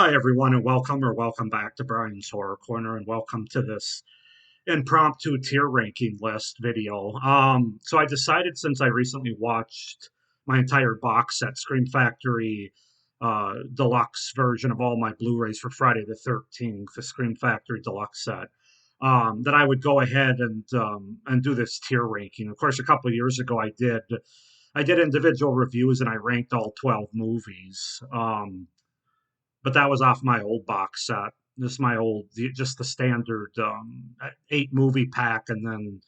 Hi, everyone, and welcome back to Brian's Horror Corner, and welcome to this impromptu tier ranking list video. So I decided since I recently watched my entire box set, Scream Factory deluxe version of all my Blu-rays for Friday the 13th, the Scream Factory deluxe set, that I would go ahead and do this tier ranking. Of course, a couple of years ago, I did individual reviews and I ranked all 12 movies. But that was off my old box set. This is my just the standard 8 movie pack, and then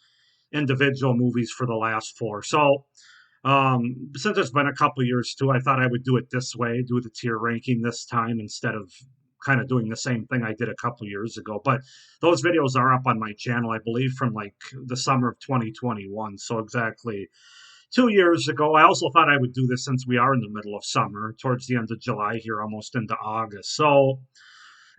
individual movies for the last four. So since it's been a couple years too, I thought I would do it this way, do the tier ranking this time instead of kind of doing the same thing I did a couple years ago. But those videos are up on my channel, I believe, from like the summer of 2021. So exactly 2 years ago. I also thought I would do this since we are in the middle of summer, towards the end of July here, almost into August. So,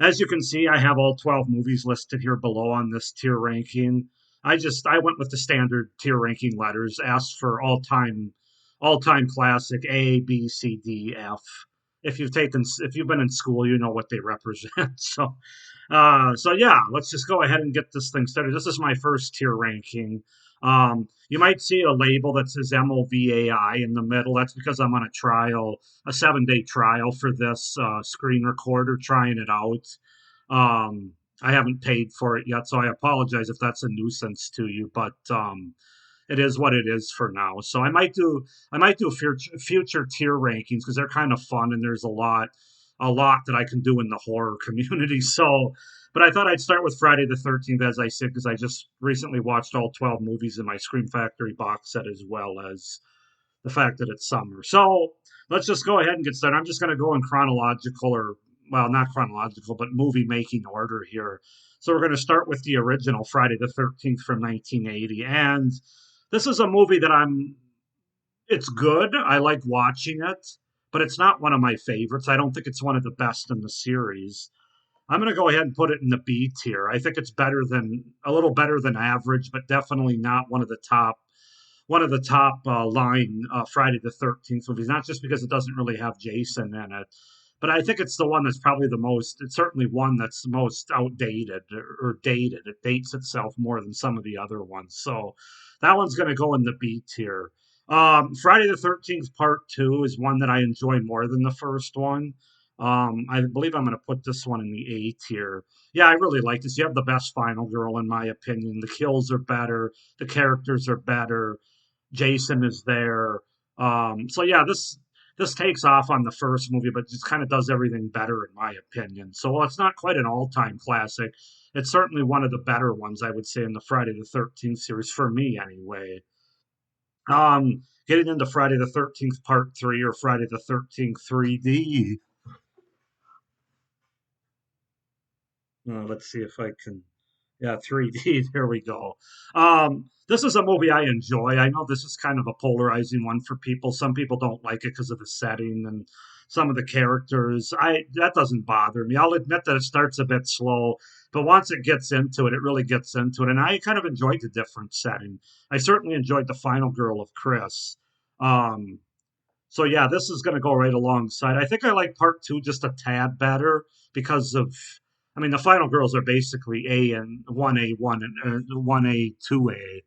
as you can see, I have all 12 movies listed here below on this tier ranking. I went with the standard tier ranking letters, asked for all time classic A, B, C, D, F. If you've been in school, you know what they represent. So yeah, let's just go ahead and get this thing started. This is my first tier ranking. You might see a label that says MOVAI in the middle. That's because I'm on a trial, a 7-day trial for this screen recorder, trying it out. I haven't paid for it yet, so I apologize if that's a nuisance to you, but it is what it is for now. So I might do future tier rankings because they're kind of fun and there's a lot that I can do in the horror community. So, but I thought I'd start with Friday the 13th, as I said, because I just recently watched all 12 movies in my Scream Factory box set, as well as the fact that it's summer. So let's just go ahead and get started. I'm just going to go in chronological, or, well, not chronological, but movie making order here. So we're going to start with the original Friday the 13th from 1980. And this is a movie that it's good. I like watching it, but it's not one of my favorites. I don't think it's one of the best in the series. I'm going to go ahead and put it in the B tier. I think it's a little better than average, but definitely not one of the top line Friday the 13th movies. Not just because it doesn't really have Jason in it, but I think it's the one that's probably the most. It's certainly one that's the most outdated or dated. It dates itself more than some of the other ones. So that one's going to go in the B tier. Friday the 13th Part 2 is one that I enjoy more than the first one. I believe I'm going to put this one in the A tier. Yeah, I really like this. You have the best final girl, in my opinion. The kills are better. The characters are better. Jason is there. So yeah, this takes off on the first movie, but just kind of does everything better, in my opinion. So while it's not quite an all-time classic, it's certainly one of the better ones, I would say, in the Friday the 13th series, for me anyway. Getting into Friday the 13th Part 3, or Friday the 13th 3D. Let's see if I can. Yeah, 3D. There we go. This is a movie I enjoy. I know this is kind of a polarizing one for people. Some people don't like it because of the setting and some of the characters. I That doesn't bother me. I'll admit that it starts a bit slow, but once it gets into it, it really gets into it. And I kind of enjoyed the different setting. I certainly enjoyed the final girl of Chris. Um, so yeah, this is going to go right alongside. I think I like part two just a tad better because of, I mean, the final girls are basically A and one and 1A 2A.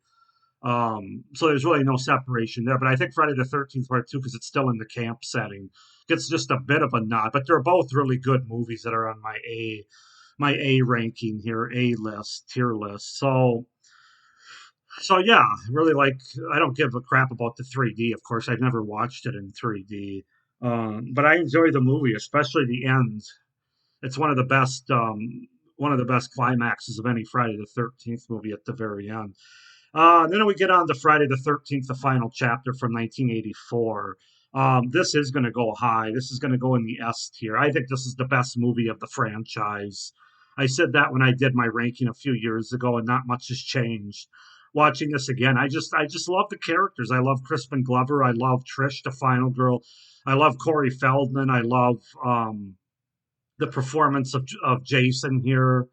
So there's really no separation there. But I think Friday the 13th Part 2, because it's still in the camp setting, gets just a bit of a nod. But they're both really good movies that are on my A ranking here, A list, tier list. So yeah, really like. I don't give a crap about the 3D. Of course, I've never watched it in 3D, but I enjoy the movie, especially the end. It's one of the best climaxes of any Friday the 13th movie at the very end. Then we get on to Friday the 13th, the final chapter from 1984. This is going to go high. This is going to go in the S tier. I think this is the best movie of the franchise. I said that when I did my ranking a few years ago, and not much has changed. Watching this again, I just love the characters. I love Crispin Glover. I love Trish, the final girl. I love Corey Feldman. I love the performance of Jason here,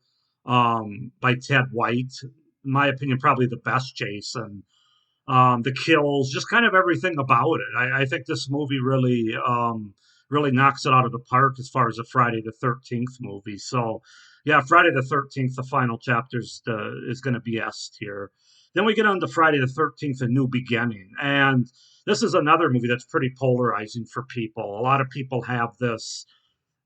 by Ted White. In my opinion, probably the best Jason. The kills, just kind of everything about it. I think this movie really knocks it out of the park as far as a Friday the 13th movie. So, yeah, Friday the 13th, the final chapter is going to be S tier. Then we get on to Friday the 13th, A New Beginning. And this is another movie that's pretty polarizing for people. A lot of people have this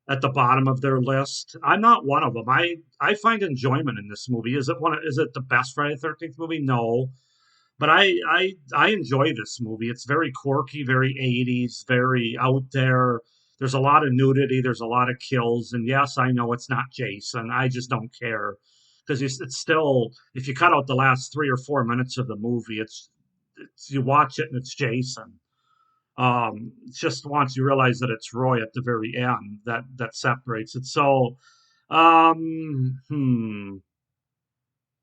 at the bottom of their list. I'm not one of them. I find enjoyment in this movie. Is it the best Friday the 13th movie? No. But I enjoy this movie. It's very quirky, very 80s, very out there. There's a lot of nudity, there's a lot of kills, and yes, I know it's not Jason. I just don't care because it's still, if you cut out the last 3 or 4 minutes of the movie, it's you watch it and it's Jason. It's just once you realize that it's Roy at the very end that separates it. So, um, hmm,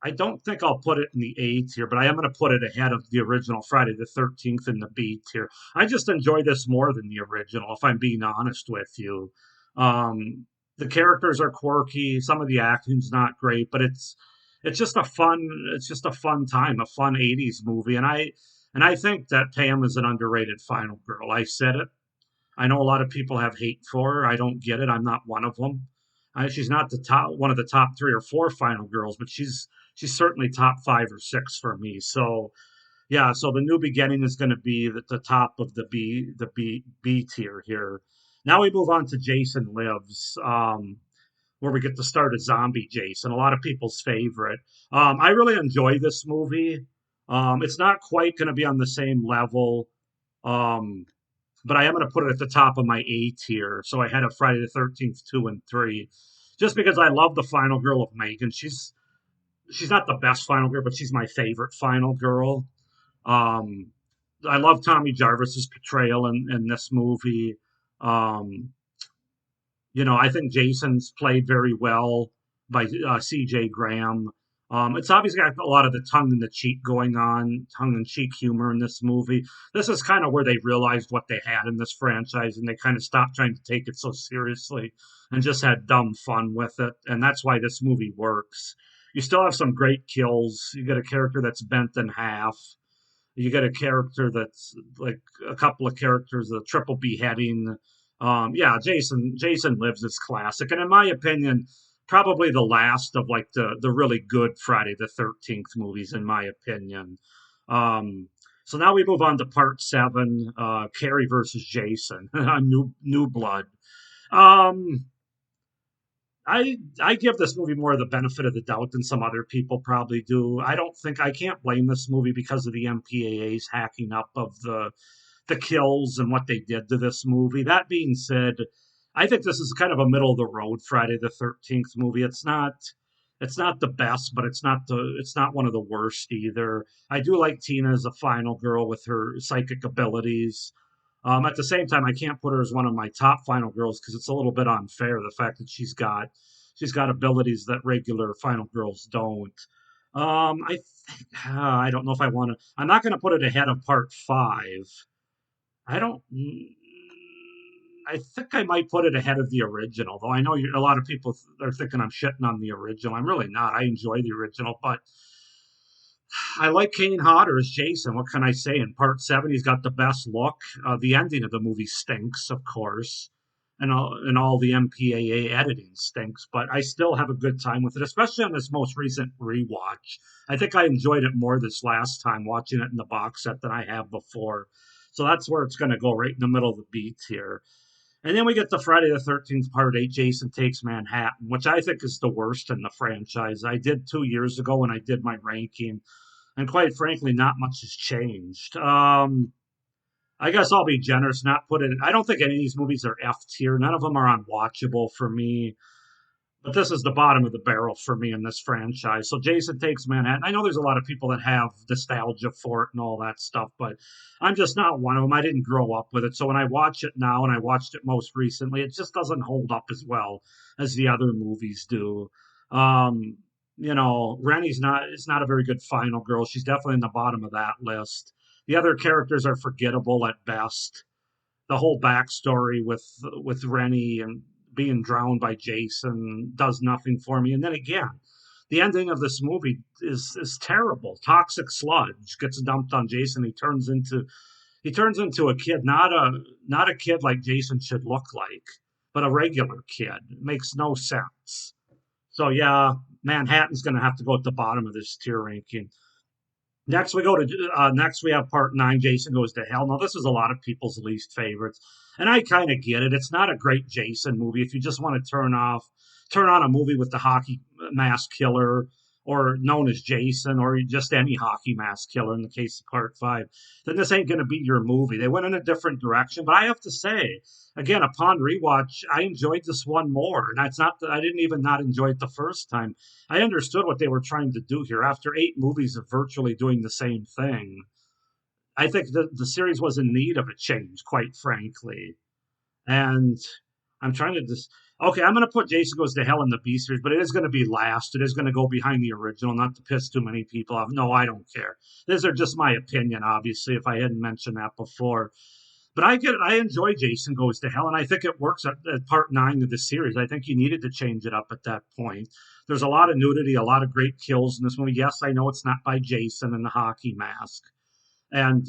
I don't think I'll put it in the A tier, but I am going to put it ahead of the original Friday the 13th in the B tier. I just enjoy this more than the original, if I'm being honest with you. The characters are quirky, some of the acting's not great, but it's just a fun time, a fun 80s movie, and I think that Pam is an underrated final girl. I said it. I know a lot of people have hate for her. I don't get it. I'm not one of them. She's not the top one of the top 3 or 4 final girls, but she's certainly top 5 or 6 for me. So yeah, so the new beginning is going to be the top of the B tier here. Now we move on to Jason Lives, where we get to start a zombie Jason, a lot of people's favorite. I really enjoy this movie. It's not quite going to be on the same level. Um, but I am going to put it at the top of my A tier. So I had a Friday the 13th 2 and 3, just because I love the final girl of Megan. She's not the best final girl, but she's my favorite final girl. Um, I love Tommy Jarvis's portrayal in this movie. Um, I think Jason's played very well by C.J. Graham. It's obviously got a lot of the tongue in the cheek going on, tongue in cheek humor in this movie. This is kind of where they realized what they had in this franchise, and they kind of stopped trying to take it so seriously and just had dumb fun with it. And that's why this movie works. You still have some great kills. You get a character that's bent in half. You get a character that's like a couple of characters, a triple beheading. Yeah, Jason Lives is classic, and in my opinion, probably the last of like the really good Friday the 13th movies, in my opinion. Um, so now we move on to part 7, Carrie versus Jason, New Blood. Um, I give this movie more of the benefit of the doubt than some other people probably do. I can't blame this movie because of the MPAA's hacking up of the kills and what they did to this movie. That being said, I think this is kind of a middle of the road Friday the 13th movie. It's not the best, but it's not one of the worst either. I do like Tina as a final girl with her psychic abilities. At the same time, I can't put her as one of my top final girls because it's a little bit unfair, the fact that she's got abilities that regular final girls don't. I don't know if I want to. I'm not going to put it ahead of part 5. I don't. I think I might put it ahead of the original, though. I know a lot of people are thinking I'm shitting on the original. I'm really not. I enjoy the original, but I like Kane Hodder as Jason. What can I say? In part 7, he's got the best look. The ending of the movie stinks, of course, and all the MPAA editing stinks. But I still have a good time with it, especially on this most recent rewatch. I think I enjoyed it more this last time watching it in the box set than I have before. So that's where it's going to go, right in the middle of the beat here. And then we get the Friday the 13th Part 8, Jason Takes Manhattan, which I think is the worst in the franchise. I did 2 years ago when I did my ranking, and quite frankly, not much has changed. I guess I'll be generous, not put it. I don't think any of these movies are F tier. None of them are unwatchable for me. But this is the bottom of the barrel for me in this franchise. So Jason Takes Manhattan. I know there's a lot of people that have nostalgia for it and all that stuff, but I'm just not one of them. I didn't grow up with it. So when I watch it now, and I watched it most recently, it just doesn't hold up as well as the other movies do. Um, Rennie's not is not a very good final girl. She's definitely in the bottom of that list. The other characters are forgettable at best. The whole backstory with Rennie and being drowned by Jason does nothing for me. And then again, the ending of this movie is terrible. Toxic sludge gets dumped on Jason. He turns into He turns into a kid, not a kid like Jason should look like, but a regular kid. It makes no sense. So yeah, Manhattan's going to have to go at the bottom of this tier ranking. Next we have part nine. Jason Goes to Hell. Now this is a lot of people's least favorites, and I kind of get it. It's not a great Jason movie. If you just want to turn on a movie with the hockey mask killer, or known as Jason, or just any hockey mask killer in the case of part five, then this ain't going to be your movie. They went in a different direction, but I have to say, again, upon rewatch, I enjoyed this one more, and it's not that I didn't even not enjoy it the first time. I understood what they were trying to do here. After eight movies of virtually doing the same thing, I think the series was in need of a change, quite frankly. And I'm trying to just. Okay, I'm going to put Jason Goes to Hell in the B series, but it is going to be last. It is going to go behind the original, not to piss too many people off. No, I don't care. These are just my opinion, obviously, if I hadn't mentioned that before. But I enjoy Jason Goes to Hell, and I think it works at part nine of the series. I think you needed to change it up at that point. There's a lot of nudity, a lot of great kills in this movie. Yes, I know it's not by Jason in the hockey mask, and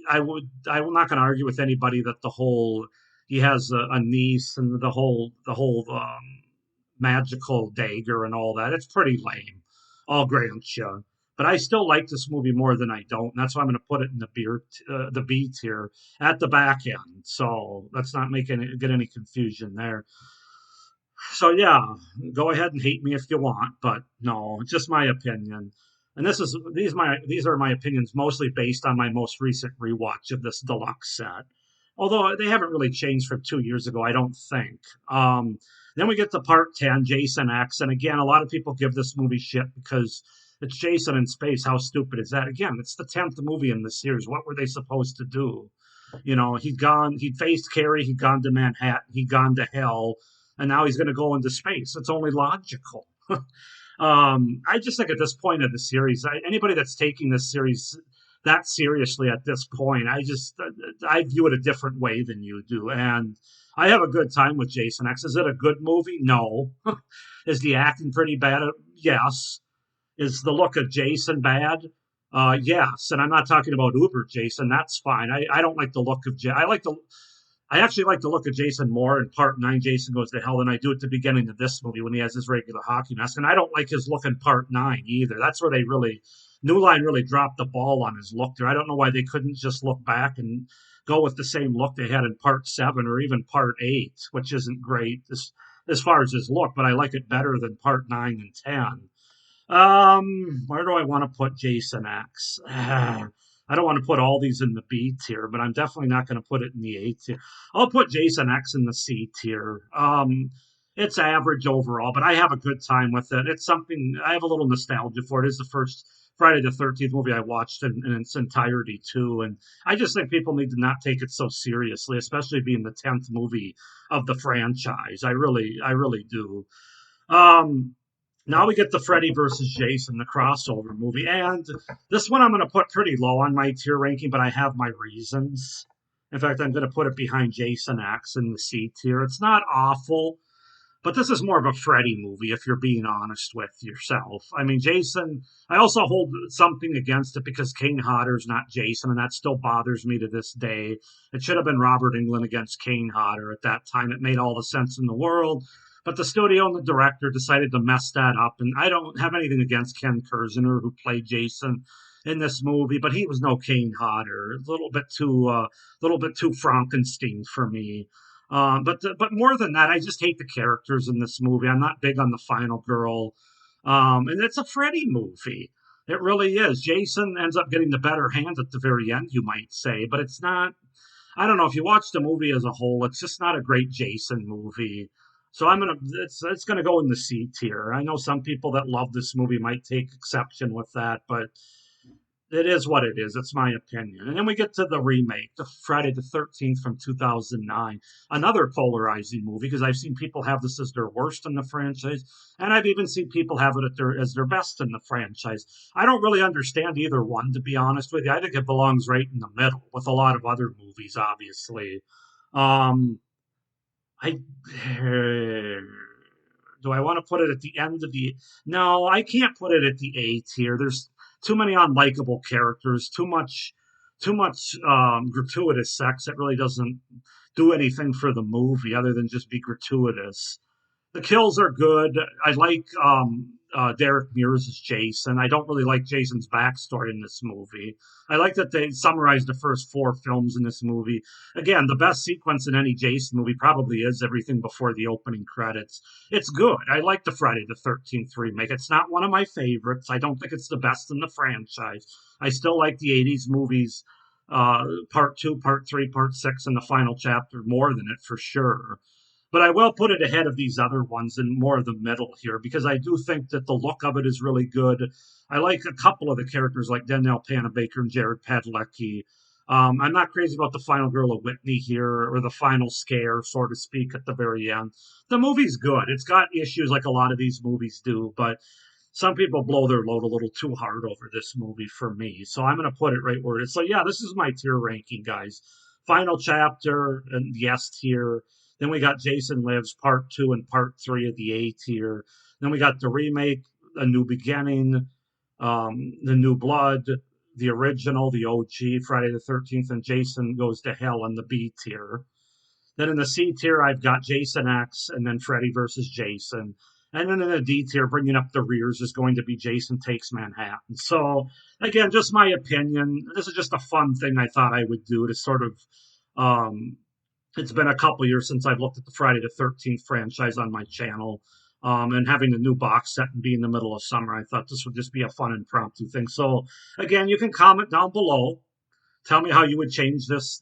I'm not going to argue with anybody that the whole he has a niece and the whole magical dagger and all that. It's pretty lame. I'll grant you. But I still like this movie more than I don't. And that's why I'm going to put it in the B tier at the back end. So let's not get any confusion there. So yeah, go ahead and hate me if you want, but no, it's just my opinion. And these are my opinions mostly based on my most recent rewatch of this deluxe set. Although they haven't really changed from 2 years ago, I don't think. Then we get to part 10, Jason X. And again, a lot of people give this movie shit because it's Jason in space. How stupid is that? Again, it's the 10th movie in the series. What were they supposed to do? He'd faced Carrie, he'd gone to Manhattan, he'd gone to hell, and now he's going to go into space. It's only logical. I just think at this point of the series, anybody that's taking this series that seriously at this point, I view it a different way than you do, and I have a good time with Jason X. Is it a good movie? No. Is the acting pretty bad? Yes. Is the look of Jason bad? Yes, and I'm not talking about Uber Jason. That's fine. I don't like the look of I actually like the look of Jason more in part nine, Jason Goes to Hell, than I do at the beginning of this movie when he has his regular hockey mask. And I don't like his look in part nine either. That's where New Line really dropped the ball on his look there. I don't know why they couldn't just look back and go with the same look they had in part seven or even part eight, which isn't great as far as his look, but I like it better than part nine and 10. Where do I want to put Jason X? I don't want to put all these in the B tier, but I'm definitely not going to put it in the A tier. I'll put Jason X in the C tier. It's average overall, but I have a good time with it. It's something I have a little nostalgia for. It is the first Friday the 13th movie I watched in its entirety too, and I just think people need to not take it so seriously, especially being the 10th movie of the franchise. I really do. Um, Now we get the Freddy versus Jason, the crossover movie. And this one I'm going to put pretty low on my tier ranking, but I have my reasons. In fact, I'm going to put it behind Jason X in the C tier. It's not awful, but this is more of a Freddy movie, if you're being honest with yourself. I mean, Jason, I also hold something against it because Kane Hodder's not Jason, and that still bothers me to this day. It should have been Robert Englund against Kane Hodder at that time. It made all the sense in the world. But the studio and the director decided to mess that up. And I don't have anything against Ken Kersner, who played Jason in this movie, but he was no Kane Hodder. A little bit too Frankenstein for me. But more than that, I just hate the characters in this movie. I'm not big on the final girl, and it's a Freddy movie. It really is. Jason ends up getting the better hand at the very end, you might say, but it's not. I don't know if you watch the movie as a whole, it's just not a great Jason movie. So it's gonna go in the C tier. I know some people that love this movie might take exception with that, but it is what it is. It's my opinion. And then we get to the remake, the Friday the 13th from 2009, another polarizing movie because I've seen people have this as their worst in the franchise, and I've even seen people have it as their best in the franchise. I don't really understand either one, to be honest with you. I think it belongs right in the middle with a lot of other movies, obviously. Um, I do I want to put it at the end of the? No, I can't put it at the A tier. There's too many unlikable characters, too much. too much gratuitous sex. It really doesn't do anything for the movie other than just be gratuitous. The kills are good. I like Derek Mears as Jason. I don't really like Jason's backstory in this movie. I like that they summarized the first four films in this movie. Again, the best sequence in any Jason movie probably is everything before the opening credits. It's good. I like the Friday the 13th remake. It's not one of my favorites. I don't think it's the best in the franchise. I still like the 80s movies, part two, part three, part six, and the final chapter more than it for sure. But I will put it ahead of these other ones and more of the middle here because I do think that the look of it is really good. I like a couple of the characters like Danielle Panabaker and Jared Padalecki. I'm not crazy about the final girl of Whitney here or the final scare, so to speak, at the very end. The movie's good. It's got issues like a lot of these movies do, but some people blow their load a little too hard over this movie for me. So I'm going to put it right where it is. So yeah, this is my tier ranking, guys. Final chapter and the S tier. Then we got Jason Lives Part 2 and Part 3 of the A tier. Then we got the remake, A New Beginning, The New Blood, the original, the OG, Friday the 13th, and Jason Goes to Hell in the B tier. Then in the C tier, I've got Jason X and then Freddy versus Jason. And then in the D tier, bringing up the rears is going to be Jason Takes Manhattan. So, again, just my opinion. This is just a fun thing I thought I would do to sort of. Um, it's been a couple years since I've looked at the Friday the 13th franchise on my channel. And having the new box set and be in the middle of summer, I thought this would just be a fun impromptu thing. So, again, you can comment down below. Tell me how you would change this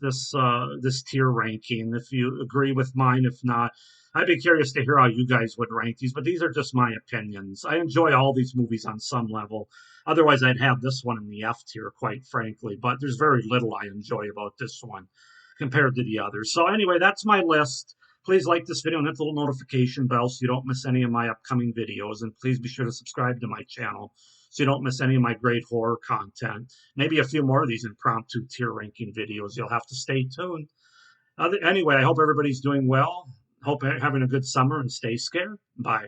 tier ranking if you agree with mine. If not, I'd be curious to hear how you guys would rank these. But these are just my opinions. I enjoy all these movies on some level. Otherwise, I'd have this one in the F tier, quite frankly. But there's very little I enjoy about this one compared to the others. So anyway, that's my list. Please like this video and hit the little notification bell so you don't miss any of my upcoming videos. And please be sure to subscribe to my channel so you don't miss any of my great horror content. Maybe a few more of these impromptu tier ranking videos. You'll have to stay tuned. Anyway, I hope everybody's doing well. Hope you're having a good summer and stay scared. Bye.